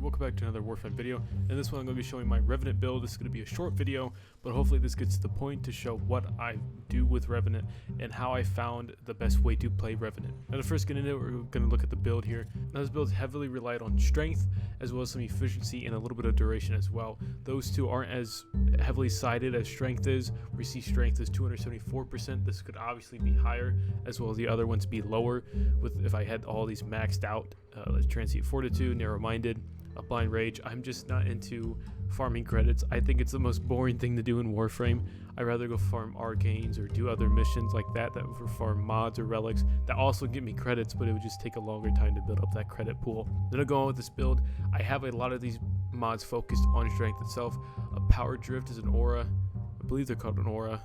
welcome back to another Warframe video. In this one I'm going to be showing my Revenant build. This is going to be a short video, but hopefully this gets to the point to show what I do with Revenant and how I found the best way to play Revenant. Now to first get into it, we're going to look at the build here. Now this build heavily relied on strength as well as some efficiency and a little bit of duration as well. Those two aren't as heavily sided as strength is. We see strength is 274%. This could obviously be higher, as well as the other ones be lower with if I had all these maxed out. Transient Fortitude, Narrow-Minded, a Blind Rage. I'm just not into farming credits. I think it's the most boring thing to do in Warframe. I'd rather go farm arcanes or do other missions like that would farm mods or relics that also give me credits, but it would just take a longer time to build up that credit pool. Then I'll go on with this build. I have a lot of these mods focused on strength itself. A Power Drift is an aura. I believe they're called an aura.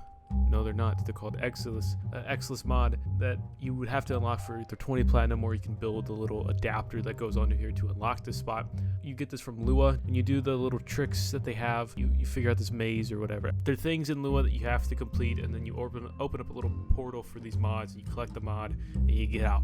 No, they're not. They're called Exilus mod that you would have to unlock for either 20 platinum, or you can build a little adapter that goes onto here to unlock this spot. You get this from Lua, and you do the little tricks that they have. You figure out this maze or whatever. There are things in Lua that you have to complete, and then you open up a little portal for these mods, and you collect the mod, and you get out.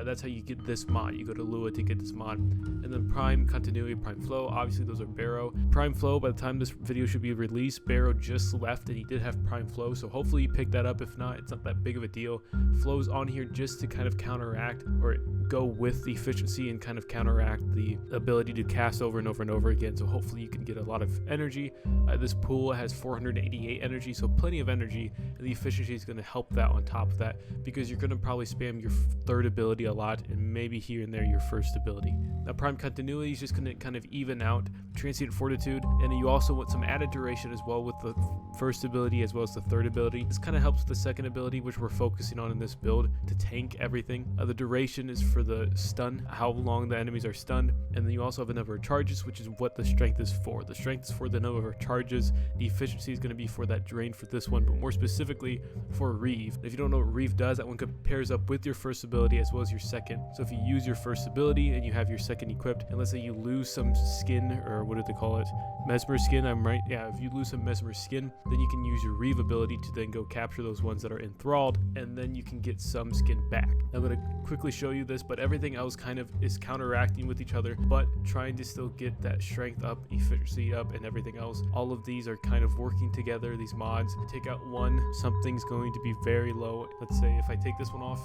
That's how you get this mod. You go to Lua to get this mod. And then Prime Continuity, Prime Flow. Obviously, those are Barrow. Prime Flow, by the time this video should be released, Barrow just left, and he did have Prime Flow. So hopefully you pick that up. If not, it's not that big of a deal. Flow's on here just to kind of counteract or go with the efficiency and kind of counteract the ability to cast over and over and over again. So hopefully you can get a lot of energy. This pool has 488 energy, so plenty of energy. And the efficiency is going to help that on top of that, because you're going to probably spam your third ability a lot, and maybe here and there your first ability. Now Prime Continuity is just going to kind of even out Transient Fortitude, and you also want some added duration as well with the first ability as well as the third ability. This kind of helps with the second ability, which we're focusing on in this build to tank everything. The duration is for the stun, how long the enemies are stunned, and then you also have a number of charges, which is what the strength is for. The strength is for the number of charges. The efficiency is going to be for that drain for this one, but more specifically for Reeve. If you don't know what Reeve does, that one compares up with your first ability as well as your second. So if you use your first ability and you have your second equipped, and let's say you lose some skin, or what do they call it? Mesmer skin, I'm right. Yeah, if you lose some Mesmer skin, then you can use your Reeve ability to then go capture those ones that are enthralled, and then you can get some skin back. I'm going to quickly show you this, but everything else kind of is counteracting with each other, but trying to still get that strength up, efficiency up, and everything else. All of these are kind of working together, these mods. Take out one, something's going to be very low. Let's say if I take this one off,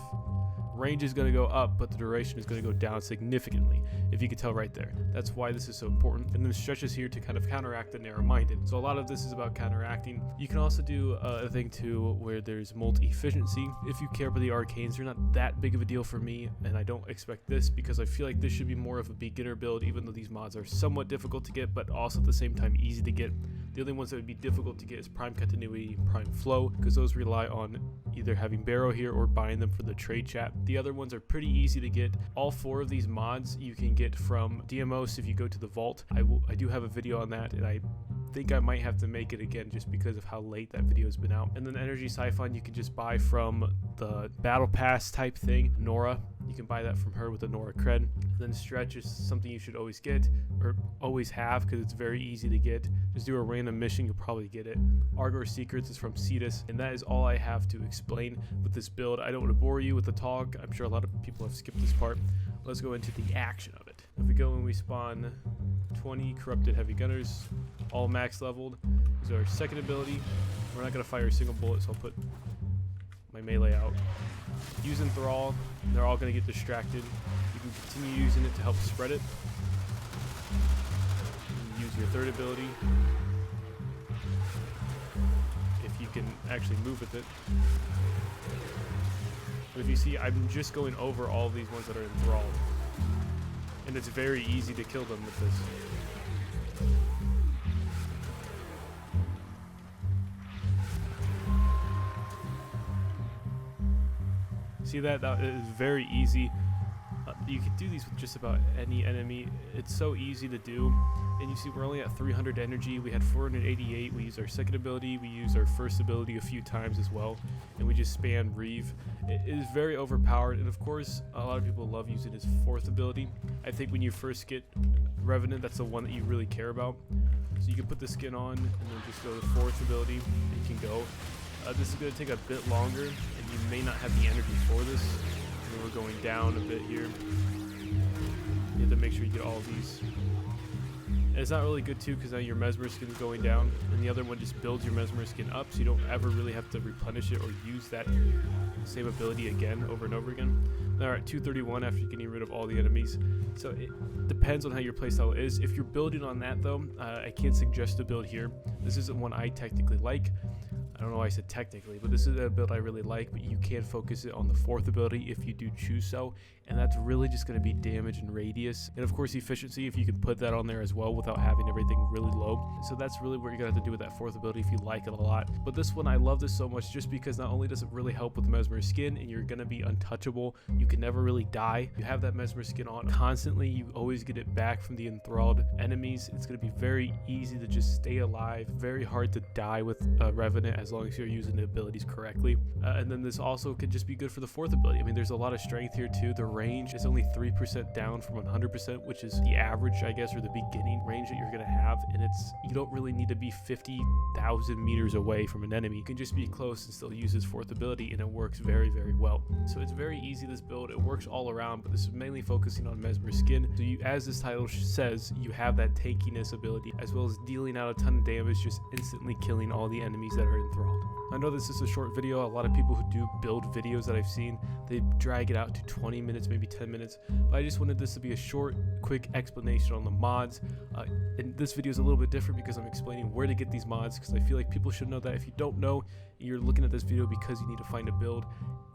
range is going to go up, but the duration is going to go down significantly, if you can tell right there. That's why this is so important. And then stretches here to kind of counteract the narrow-minded. So a lot of this is about counteracting. You can also do a thing too where there's multi-efficiency. If you care about the arcanes, they're not that big of a deal for me, and I don't expect this because I feel like this should be more of a beginner build, even though these mods are somewhat difficult to get, but also at the same time easy to get. The only ones that would be difficult to get is Prime Continuity, Prime Flow, because those rely on either having Barrow here or buying them for the trade chat. The other ones are pretty easy to get. All four of these mods you can get from DMOs if you go to the vault. I do have a video on that, and I think I might have to make it again just because of how late that video has been out. And then Energy Siphon you can just buy from the Battle Pass type thing. Nora, you can buy that from her with the Nora cred. And then Stretch is something you should always get, or always have, because it's very easy to get. Just do a random mission, you'll probably get it. Argor Secrets is from Cetus, and that is all I have to explain with this build. I don't want to bore you with the talk. I'm sure a lot of people have skipped this part. Let's go into the action of it. If we go and we spawn 20 Corrupted Heavy Gunners, all max leveled. This is our second ability. We're not going to fire a single bullet, so I'll put my melee out. Use Enthrall, they're all going to get distracted. You can continue using it to help spread it. Use your third ability if you can actually move with it. But if you see, I'm just going over all of these ones that are enthralled, and it's very easy to kill them with this. See that is very easy. You can do these with just about any enemy. It's so easy to do. And you see we're only at 300 energy. We had 488. We used our second ability. We used our first ability a few times as well. And we just spammed Reeve. It is very overpowered. And of course, a lot of people love using his fourth ability. I think when you first get Revenant, that's the one that you really care about. So you can put the skin on and then just go to the fourth ability and you can go. This is going to take a bit longer, and you may not have the energy for this. And we're going down a bit here. You have to make sure you get all of these. And it's not really good too because now your Mesmer skin is going down, and the other one just builds your Mesmer skin up, so you don't ever really have to replenish it or use that same ability again over and over again. Now we're at 231 after getting rid of all the enemies. So it depends on how your playstyle is. If you're building on that though, I can't suggest a build here. This isn't one I technically like. I don't know why I said technically, but this is a build I really like, but you can focus it on the 4th ability if you do choose so, and that's really just going to be damage and radius, and of course efficiency if you can put that on there as well without having everything really low. So that's really what you're going to have to do with that 4th ability if you like it a lot. But this one, I love this so much just because not only does it really help with the Mesmer skin, and you're going to be untouchable, you can never really die. You have that Mesmer skin on constantly, you always get it back from the enthralled enemies. It's going to be very easy to just stay alive, very hard to die with Revenant as long as you're using the abilities correctly. And then this also could just be good for the 4th ability. I mean, there's a lot of strength here too. The range is only 3% down from 100%, which is the average, I guess, or the beginning range that you're going to have. And you don't really need to be 50,000 meters away from an enemy. You can just be close and still use his 4th ability, and it works very, very well. So it's very easy, this build. It works all around, but this is mainly focusing on Mesmer skin. So you, as this title says, you have that tankiness ability, as well as dealing out a ton of damage, just instantly killing all the enemies that are enthralled. I know this is a short video. A lot of people who do build videos that I've seen, they drag it out to 20 minutes, maybe 10 minutes. But I just wanted this to be a short, quick explanation on the mods. And this video is a little bit different because I'm explaining where to get these mods, because I feel like people should know that. If you don't know, you're looking at this video because you need to find a build,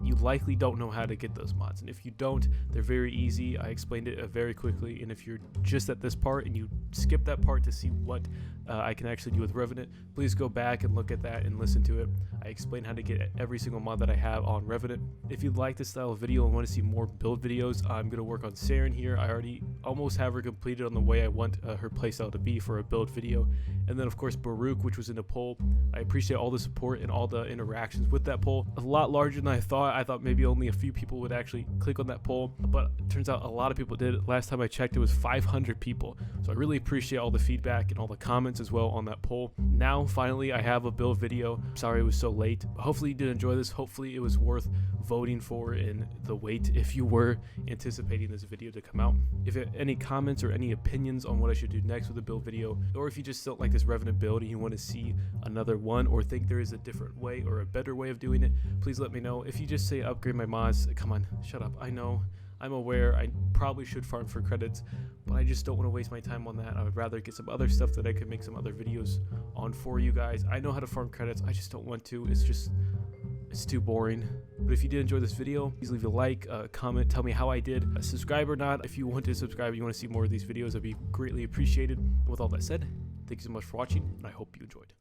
you likely don't know how to get those mods. And if you don't, they're very easy. I explained it very quickly. And if you're just at this part and you skip that part to see what I can actually do with Revenant, please go back and look at that and listen to it. I explain how to get every single mod that I have on Revenant. If you'd like this style of video and want to see more build videos, I'm going to work on Saren here. I already almost have her completed on the way I want her playstyle to be for a build video. And then of course Baruch, which was in a poll. I appreciate all the support and all the interactions with that poll. A lot larger than I thought. I thought maybe only a few people would actually click on that poll, but it turns out a lot of people did. Last time I checked, it was 500 people. So I really appreciate all the feedback and all the comments as well on that poll. Now finally I have a build video. Sorry it was so late. Hopefully you did enjoy this. Hopefully it was worth voting for in the wait if you were anticipating this video to come out. If you have any comments or any opinions on what I should do next with a build video, or if you just don't like this Revenant build and you want to see another one, or think there is a different way or a better way of doing it, please let me know. If you just say upgrade my mods, come on, shut up. I know, I'm aware I probably should farm for credits, but I just don't want to waste my time on that. I would rather get some other stuff that I could make some other videos on for you guys. I know how to farm credits, I just don't want to. It's too boring. But if you did enjoy this video, please leave a like, comment, tell me how I did. Subscribe or not. If you want to subscribe, you want to see more of these videos, that'd be greatly appreciated. And with all that said, thank you so much for watching, and I hope you enjoyed.